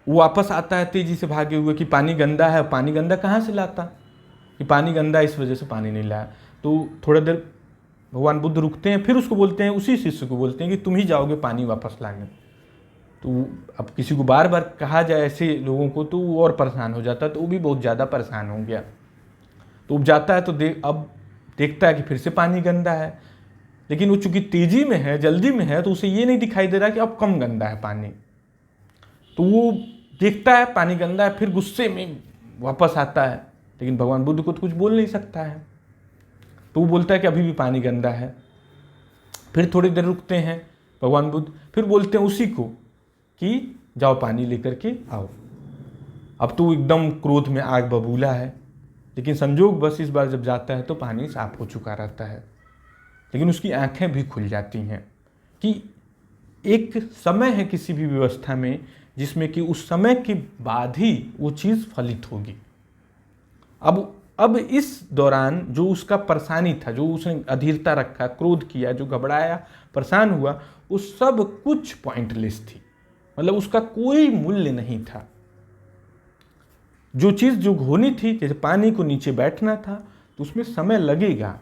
वो वापस आता है तेजी से भागे हुए कि पानी गंदा है। पानी गंदा कहाँ से लाता, कि पानी गंदा है इस वजह से पानी नहीं लाया। तो थोड़ा देर भगवान बुद्ध रुकते हैं, फिर उसको बोलते हैं, उसी शिष्य को बोलते हैं कि तुम ही जाओगे पानी वापस लाने। तो अब किसी को बार बार कहा जाए ऐसे लोगों को तो वो और परेशान हो जाता है, तो वो भी बहुत ज़्यादा परेशान हो गया। तो अब जाता है तो अब देखता है कि फिर से पानी गंदा है, लेकिन वो चूंकि तेजी में है, जल्दी में है, तो उसे ये नहीं दिखाई दे रहा कि अब कम गंदा है पानी। तो वो देखता है पानी गंदा है, फिर गुस्से में वापस आता है, लेकिन भगवान बुद्ध को तो कुछ बोल नहीं सकता है। तो वो बोलता है कि अभी भी पानी गंदा है। फिर थोड़ी देर रुकते हैं भगवान बुद्ध, फिर बोलते हैं उसी को कि जाओ पानी लेकर के आओ। अब तो एकदम क्रोध में आग बबूला है, लेकिन संजोग बस इस बार जब जाता है तो पानी साफ हो चुका रहता है। लेकिन उसकी आंखें भी खुल जाती हैं कि एक समय है किसी भी व्यवस्था में जिसमें कि उस समय के बाद ही वो चीज़ फलित होगी। अब इस दौरान जो उसका परेशानी था, जो उसने अधीरता रखा, क्रोध किया, जो घबराया, परेशान हुआ, वो सब कुछ पॉइंटलेस थी। मतलब उसका कोई मूल्य नहीं था। जो चीज़ जो होनी थी, जैसे पानी को नीचे बैठना था, तो उसमें समय लगेगा,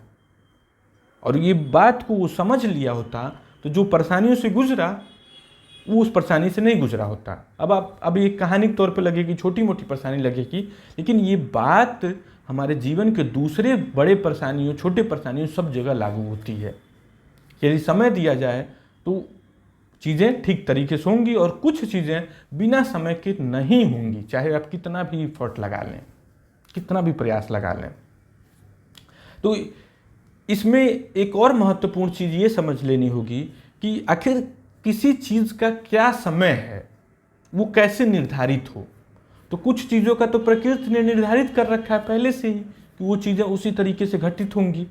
और ये बात को वो समझ लिया होता तो जो परेशानियों से गुजरा वो उस परेशानी से नहीं गुजरा होता। अब ये कहानी के तौर पे लगेगी, छोटी मोटी परेशानी लगेगी, लेकिन ये बात हमारे जीवन के दूसरे बड़े परेशानियों, छोटे परेशानियों, सब जगह लागू होती है। यदि समय दिया जाए तो चीज़ें ठीक तरीके से होंगी, और कुछ चीज़ें बिना समय के नहीं होंगी, चाहे आप कितना भी एफर्ट लगा लें, कितना भी प्रयास लगा लें। तो इसमें एक और महत्वपूर्ण चीज़ ये समझ लेनी होगी कि आखिर किसी चीज़ का क्या समय है, वो कैसे निर्धारित हो। तो कुछ चीज़ों का तो प्रकृति ने निर्धारित कर रखा है पहले से ही कि वो चीज़ें उसी तरीके से घटित होंगी।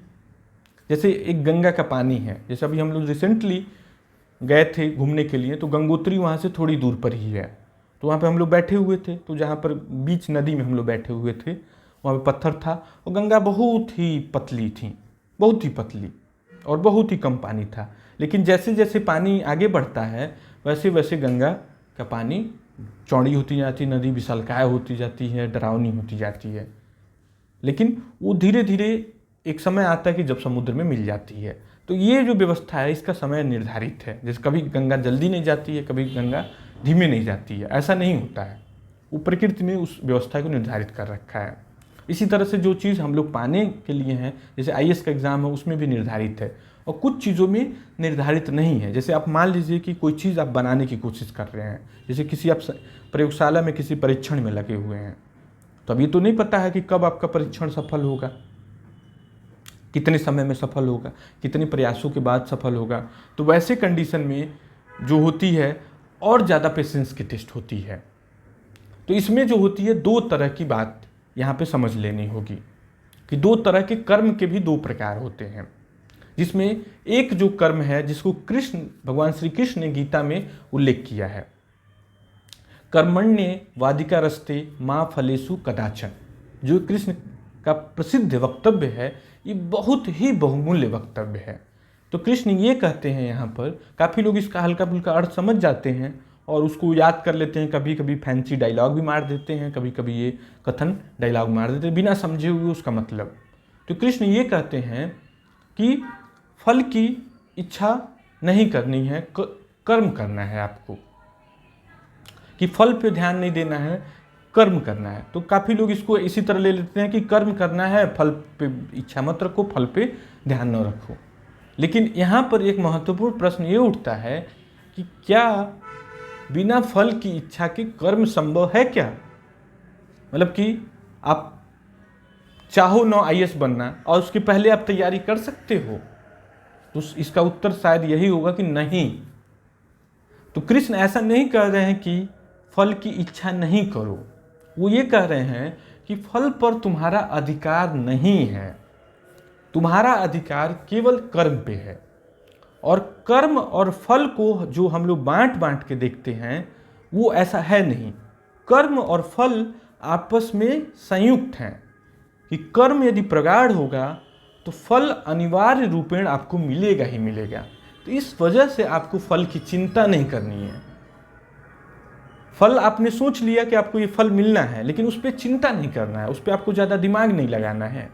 जैसे एक गंगा का पानी है, जैसे अभी हम लोग रिसेंटली गए थे घूमने के लिए, तो गंगोत्री वहाँ से थोड़ी दूर पर ही है। तो वहाँ पे हम लोग बैठे हुए थे, तो जहाँ पर बीच नदी में हम लोग बैठे हुए थे, वहाँ पे पत्थर था, और गंगा बहुत ही पतली थी, बहुत ही पतली, और बहुत ही कम पानी था। लेकिन जैसे जैसे पानी आगे बढ़ता है वैसे वैसे गंगा का पानी चौड़ी होती जाती, नदी विशालकाय होती जाती है, डरावनी होती जाती है। लेकिन वो धीरे धीरे एक समय आता है कि जब समुद्र में मिल जाती है। तो ये जो व्यवस्था है इसका समय निर्धारित है। जैसे कभी गंगा जल्दी नहीं जाती है, कभी गंगा धीमे नहीं जाती है, ऐसा नहीं होता है। वो प्रकृति ने उस व्यवस्था को निर्धारित कर रखा है। इसी तरह से जो चीज़ हम लोग पाने के लिए हैं, जैसे IAS का एग्ज़ाम है, उसमें भी निर्धारित है, और कुछ चीज़ों में निर्धारित नहीं है। जैसे आप मान लीजिए कि कोई चीज़ आप बनाने की कोशिश कर रहे हैं, जैसे किसी आप प्रयोगशाला में किसी परीक्षण में लगे हुए हैं, तो अब ये तो नहीं पता है कि कब आपका परीक्षण सफल होगा, कितने समय में सफल होगा, कितने प्रयासों के बाद सफल होगा। तो वैसे कंडीशन में जो होती है और ज़्यादा पेशेंस की टेस्ट होती है। तो इसमें जो होती है, दो तरह की बात यहाँ पे समझ लेनी होगी कि दो तरह के कर्म के भी दो प्रकार होते हैं, जिसमें एक जो कर्म है जिसको भगवान श्री कृष्ण ने गीता में उल्लेख किया है, कर्मण्ये वाधिकारस्ते मां फलेषु कदाचन, जो कृष्ण का प्रसिद्ध वक्तव्य है, ये बहुत ही बहुमूल्य वक्तव्य है। तो कृष्ण ये कहते हैं यहाँ पर, काफ़ी लोग इसका हल्का फुल्का अर्थ समझ जाते हैं और उसको याद कर लेते हैं, कभी कभी फैंसी डायलॉग भी मार देते हैं, कभी कभी ये कथन डायलॉग मार देते हैं बिना समझे हुए उसका मतलब। तो कृष्ण ये कहते हैं कि फल की इच्छा नहीं करनी है, कर्म करना है आपको, कि फल पे ध्यान नहीं देना है, कर्म करना है। तो काफ़ी लोग इसको इसी तरह ले लेते हैं कि कर्म करना है, फल पे इच्छा मत रखो, फल पे ध्यान न रखो। लेकिन यहाँ पर एक महत्वपूर्ण प्रश्न ये उठता है कि क्या बिना फल की इच्छा के कर्म संभव है क्या? मतलब कि आप चाहो ना IAS बनना और उसके पहले आप तैयारी कर सकते हो, तो इसका उत्तर शायद यही होगा कि नहीं। तो कृष्ण ऐसा नहीं कह रहे हैं कि फल की इच्छा नहीं करो, वो ये कह रहे हैं कि फल पर तुम्हारा अधिकार नहीं है, तुम्हारा अधिकार केवल कर्म पे है। और कर्म और फल को जो हम लोग बांट बांट के देखते हैं वो ऐसा है नहीं। कर्म और फल आपस में संयुक्त हैं कि कर्म यदि प्रगाढ़ होगा तो फल अनिवार्य रूपेण आपको मिलेगा ही मिलेगा। तो इस वजह से आपको फल की चिंता नहीं करनी है। फल आपने सोच लिया कि आपको ये फल मिलना है, लेकिन उस पर चिंता नहीं करना है, उस पर आपको ज़्यादा दिमाग नहीं लगाना है।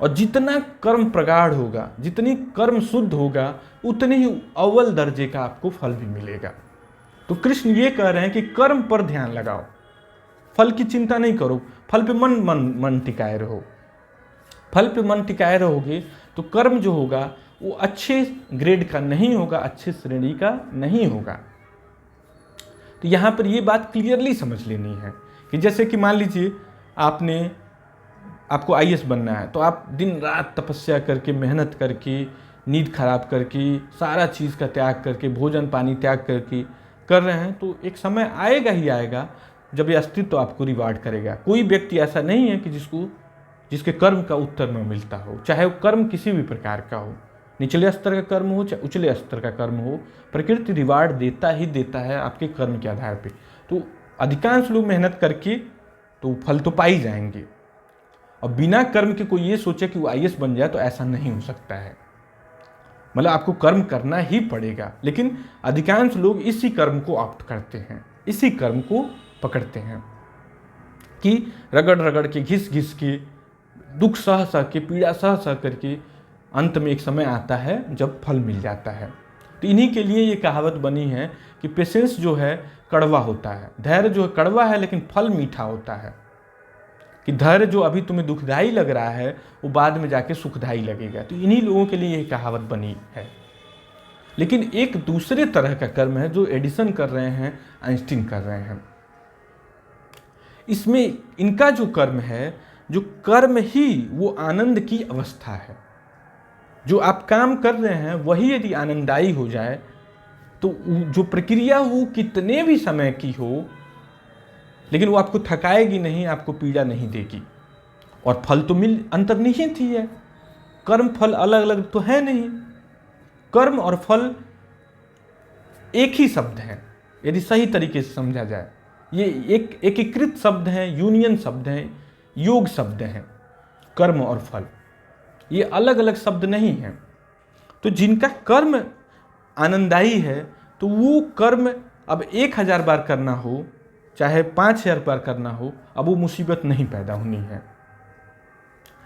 और जितना कर्म प्रगाढ़ होगा, जितनी कर्म शुद्ध होगा, उतने ही अव्वल दर्जे का आपको फल भी मिलेगा। तो कृष्ण ये कह रहे हैं कि कर्म पर ध्यान लगाओ, फल की चिंता नहीं करो, फल पे मन टिकाए रहो। फल पे मन टिकाए रहोगे तो कर्म जो होगा वो अच्छे ग्रेड का नहीं होगा, अच्छे श्रेणी का नहीं होगा। तो यहाँ पर ये बात क्लियरली समझ लेनी है कि जैसे कि मान लीजिए आपको आईएएस बनना है, तो आप दिन रात तपस्या करके, मेहनत करके, नींद खराब करके, सारा चीज़ का त्याग करके, भोजन पानी त्याग करके कर रहे हैं, तो एक समय आएगा ही आएगा जब ये अस्तित्व आपको रिवार्ड करेगा। कोई व्यक्ति ऐसा नहीं है कि जिसके कर्म का उत्तर न मिलता हो, चाहे वो कर्म किसी भी प्रकार का हो, निचले स्तर का कर्म हो चाहे उचले स्तर का कर्म हो, प्रकृति रिवार्ड देता ही देता है आपके कर्म के आधार पे। तो अधिकांश लोग मेहनत करके तो फल तो पा ही जाएंगे, और बिना कर्म के कोई ये सोचे कि वो आईएएस बन जाए तो ऐसा नहीं हो सकता है। मतलब आपको कर्म करना ही पड़ेगा, लेकिन अधिकांश लोग इसी कर्म को ऑप्ट करते हैं, इसी कर्म को पकड़ते हैं कि रगड़ रगड़ के, घिस घिस के, दुख सह सह के, पीड़ा सह सह करके अंत में एक समय आता है जब फल मिल जाता है। तो इन्हीं के लिए ये कहावत बनी है कि पेशेंस जो है कड़वा होता है, धैर्य जो है कड़वा है लेकिन फल मीठा होता है। कि धैर्य जो अभी तुम्हें दुखदाई लग रहा है वो बाद में जाके सुखदाई लगेगा। तो इन्हीं लोगों के लिए ये कहावत बनी है। लेकिन एक दूसरे तरह का कर्म है जो एडिसन कर रहे हैं, आइंस्टीन कर रहे हैं। इसमें इनका जो कर्म है, जो कर्म ही वो आनंद की अवस्था है। जो आप काम कर रहे हैं वही यदि आनंददायी हो जाए तो जो प्रक्रिया वो कितने भी समय की हो, लेकिन वो आपको थकाएगी नहीं, आपको पीड़ा नहीं देगी। और फल तो अंतर्निहित ही है, कर्म फल अलग अलग तो है नहीं। कर्म और फल एक ही शब्द है यदि सही तरीके से समझा जाए। ये एक एकीकृत शब्द हैं, यूनियन शब्द हैं, योग शब्द हैं। कर्म और फल ये अलग अलग शब्द नहीं हैं। तो जिनका कर्म आनंददायी है तो वो कर्म अब 1000 बार करना हो चाहे 5000 बार करना हो, अब वो मुसीबत नहीं पैदा होनी है।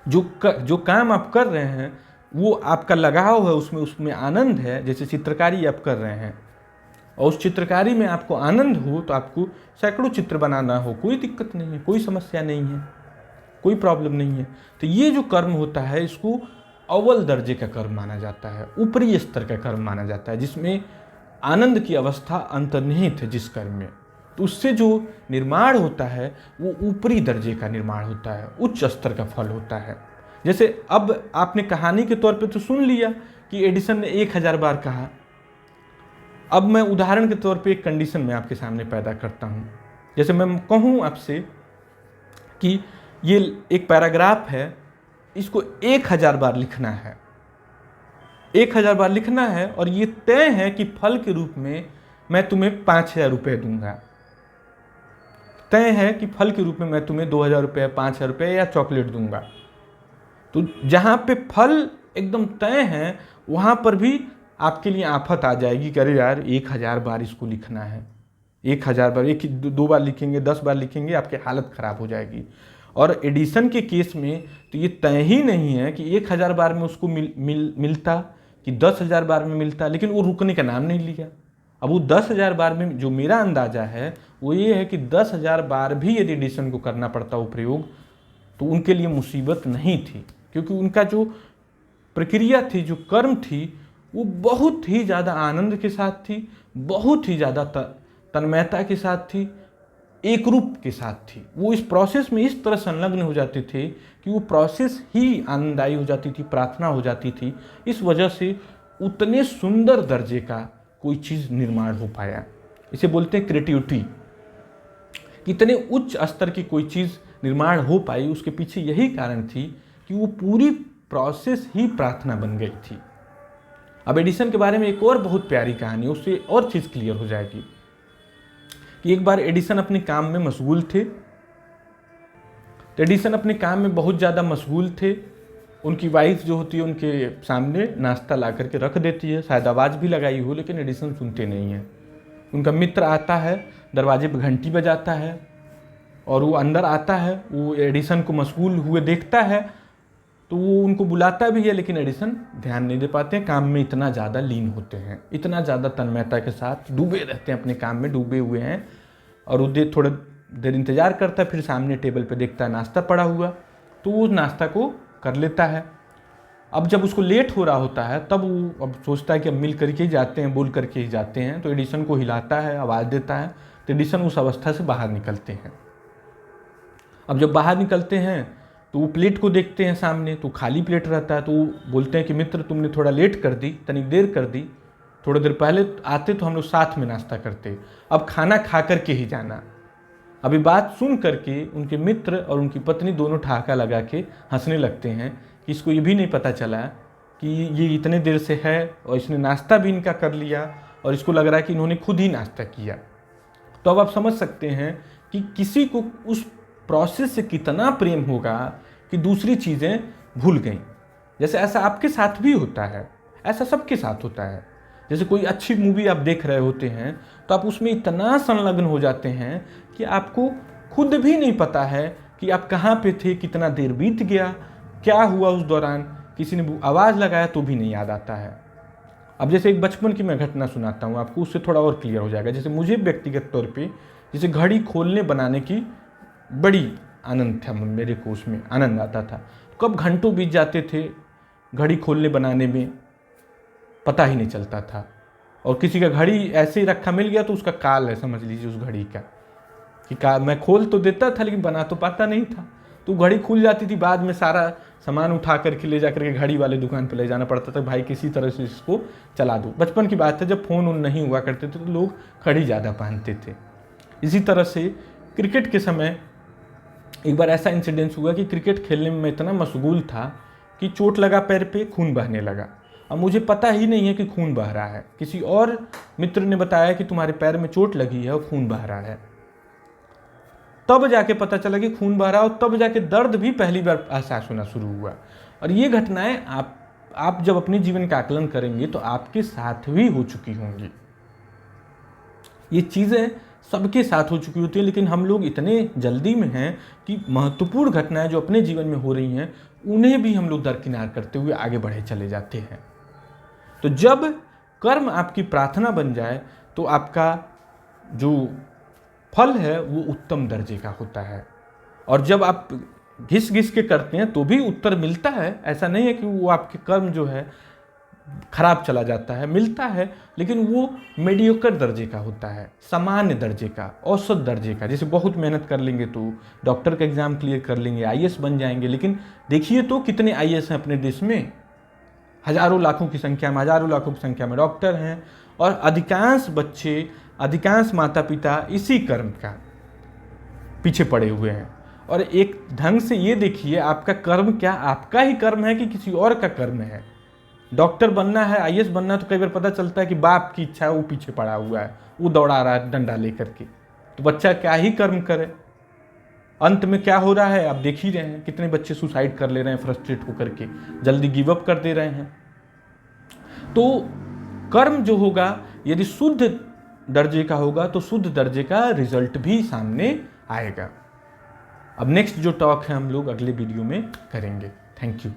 जो काम आप कर रहे हैं वो आपका लगाव है, उसमें आनंद है। जैसे चित्रकारी आप कर रहे हैं और उस चित्रकारी में आपको आनंद हो तो आपको सैकड़ों चित्र बनाना हो, कोई दिक्कत नहीं है, कोई समस्या नहीं है, कोई प्रॉब्लम नहीं है। तो ये जो कर्म होता है इसको अव्वल दर्जे का कर्म माना जाता है, ऊपरी स्तर का कर्म माना जाता है, जिसमें आनंद की अवस्था अंतर्निहित है जिस कर्म में। तो उससे जो निर्माण होता है वो ऊपरी दर्जे का निर्माण होता है, उच्च स्तर का फल होता है। जैसे अब आपने कहानी के तौर पे तो सुन लिया कि एडिसन ने 1000 बार कहा। अब मैं उदाहरण के तौर पे एक कंडीशन में आपके सामने पैदा करता हूँ। जैसे मैं कहूँ आपसे कि ये एक पैराग्राफ है, इसको 1000 बार लिखना है, 1000 बार लिखना है, और ये तय है कि फल के रूप में मैं तुम्हें 5000 रुपये दूंगा। तय है कि फल के रूप में मैं तुम्हें 2000 रुपये, 5000 रुपये या चॉकलेट दूंगा। तो जहाँ पे फल एकदम तय है वहाँ पर भी आपके लिए आफत आ जाएगी कि अरे यार 1000 बार इसको लिखना है, 1000 बार, 1-2 बार लिखेंगे, 10 बार लिखेंगे, आपकी हालत ख़राब हो जाएगी। और एडिसन के केस में तो ये तय ही नहीं है कि 1000 बार में उसको मिलता कि 10,000 बार में मिलता, लेकिन वो रुकने का नाम नहीं लिया। अब वो 10,000 बार में जो मेरा अंदाज़ा है वो ये है कि 10,000 बार भी यदि एडिसन को करना पड़ता वो प्रयोग तो उनके लिए मुसीबत नहीं थी, क्योंकि उनका जो प्रक्रिया थी, जो कर्म थी, वो बहुत ही ज़्यादा आनंद के साथ थी, बहुत ही ज़्यादा तन्मयता के साथ थी, एक रूप के साथ थी। वो इस प्रोसेस में इस तरह संलग्न हो जाते थे कि वो प्रोसेस ही आनंददायी हो जाती थी, प्रार्थना हो जाती थी। इस वजह से उतने सुंदर दर्जे का कोई चीज़ निर्माण हो पाया। इसे बोलते हैं क्रिएटिविटी। कितने उच्च स्तर की कोई चीज़ निर्माण हो पाई, उसके पीछे यही कारण थी कि वो पूरी प्रोसेस ही प्रार्थना बन गई थी। अब एडिसन के बारे में एक और बहुत प्यारी कहानी, उससे और चीज़ क्लियर हो जाएगी कि एक बार एडिसन अपने काम में मशगूल थे। तो एडिसन अपने काम में बहुत ज़्यादा मशगूल थे। उनकी वाइफ जो होती है उनके सामने नाश्ता ला करके रख देती है, शायद आवाज़ भी लगाई हो, लेकिन एडिसन सुनते नहीं हैं। उनका मित्र आता है, दरवाजे पर घंटी बजाता है और वो अंदर आता है। वो एडिसन को मशगूल हुए देखता है तो वो उनको बुलाता भी है, लेकिन एडिसन ध्यान नहीं दे पाते हैं, काम में इतना ज़्यादा लीन होते हैं, इतना ज़्यादा तन्मयता के साथ डूबे रहते हैं, अपने काम में डूबे हुए हैं। और वो थोड़ा देर इंतज़ार करता है, फिर सामने टेबल पे देखता है नाश्ता पड़ा हुआ, तो वो नाश्ता को कर लेता है। अब जब उसको लेट हो रहा होता है तब वो अब सोचता है कि अब मिल करके ही जाते हैं, बोल करके ही जाते हैं, तो एडिसन को हिलाता है, आवाज़ देता है, तो एडिसन उस अवस्था से बाहर निकलते हैं। अब जब बाहर निकलते हैं तो वो प्लेट को देखते हैं सामने, तो खाली प्लेट रहता है। तो वो बोलते हैं कि मित्र तुमने थोड़ा लेट कर दी, तनिक देर कर दी, थोड़ा देर पहले आते तो हम लोग साथ में नाश्ता करते, अब खाना खा करके ही जाना। अभी बात सुन करके उनके मित्र और उनकी पत्नी दोनों ठहाका लगा के हंसने लगते हैं कि इसको ये भी नहीं पता चला कि ये इतने देर से है और इसने नाश्ता भी इनका कर लिया और इसको लग रहा है कि इन्होंने खुद ही नाश्ता किया। तो अब आप समझ सकते हैं कि किसी को उस प्रोसेस से कितना प्रेम होगा कि दूसरी चीज़ें भूल गई। जैसे ऐसा आपके साथ भी होता है, ऐसा सबके साथ होता है। जैसे कोई अच्छी मूवी आप देख रहे होते हैं तो आप उसमें इतना संलग्न हो जाते हैं कि आपको खुद भी नहीं पता है कि आप कहाँ पे थे, कितना देर बीत गया, क्या हुआ उस दौरान, किसी ने आवाज़ लगाया तो भी नहीं याद आता है। अब जैसे एक बचपन की मैं घटना सुनाता हूँ आपको, उससे थोड़ा और क्लियर हो जाएगा। जैसे मुझे व्यक्तिगत तौर पे जैसे घड़ी खोलने बनाने की बड़ी आनंद था, मेरे को उसमें आनंद आता था। कब घंटों बीत जाते थे घड़ी खोलने बनाने में पता ही नहीं चलता था। और किसी का घड़ी ऐसे ही रखा मिल गया तो उसका काल है, समझ लीजिए उस घड़ी का कि मैं खोल तो देता था लेकिन बना तो पाता नहीं था। तो घड़ी खुल जाती थी, बाद में सारा सामान उठा करके ले जा करके घड़ी वाले दुकान पर ले जाना पड़ता था, भाई किसी तरह से इसको चला दो। बचपन की बात है, जब फ़ोन उन नहीं हुआ करते थे तो लोग घड़ी ज़्यादा पहनते थे। इसी तरह से क्रिकेट के समय एक बार ऐसा इंसिडेंस हुआ कि क्रिकेट खेलने में मैं इतना मशगूल था कि चोट लगा पैर पे, खून बहने लगा। अब मुझे पता ही नहीं है कि खून बह रहा है, किसी और मित्र ने बताया कि तुम्हारे पैर में चोट लगी है और खून बह रहा है। तब जाके पता चला कि खून बह रहा है और तब जाके दर्द भी पहली बार एहसास होना शुरू हुआ। और ये घटनाएं आप जब अपने जीवन का आकलन करेंगे तो आपके साथ भी हो चुकी होंगी। ये चीज़ें सबके साथ हो चुकी होती है, लेकिन हम लोग इतने जल्दी में हैं कि महत्वपूर्ण घटनाएं जो अपने जीवन में हो रही हैं उन्हें भी हम लोग दरकिनार करते हुए आगे बढ़े चले जाते हैं। तो जब कर्म आपकी प्रार्थना बन जाए तो आपका जो फल है वो उत्तम दर्जे का होता है। और जब आप घिस घिस के करते हैं तो भी उत्तर मिलता है, ऐसा नहीं है कि वो आपके कर्म जो है खराब चला जाता है, मिलता है, लेकिन वो मीडियोकर दर्जे का होता है, सामान्य दर्जे का, औसत दर्जे का। जैसे बहुत मेहनत कर लेंगे तो डॉक्टर का एग्ज़ाम क्लियर कर लेंगे, आईएएस बन जाएंगे, लेकिन देखिए तो कितने आईएएस हैं अपने देश में, हजारों लाखों की संख्या में डॉक्टर हैं। और अधिकांश बच्चे, अधिकांश माता पिता इसी कर्म का पीछे पड़े हुए हैं। और एक ढंग से ये देखिए आपका कर्म क्या आपका ही कर्म है कि किसी और का कर्म है। डॉक्टर बनना है, आईएएस बनना है तो कई बार पता चलता है कि बाप की इच्छा है, वो पीछे पड़ा हुआ है, वो दौड़ा रहा है डंडा लेकर के, तो बच्चा क्या ही कर्म करे। अंत में क्या हो रहा है आप देख ही रहे हैं, कितने बच्चे सुसाइड कर ले रहे हैं फ्रस्ट्रेट होकर के, जल्दी गिव अप कर दे रहे हैं। तो कर्म जो होगा यदि शुद्ध दर्जे का होगा तो शुद्ध दर्जे का रिजल्ट भी सामने आएगा। अब नेक्स्ट जो टॉक है हम लोग अगले वीडियो में करेंगे। Thank you.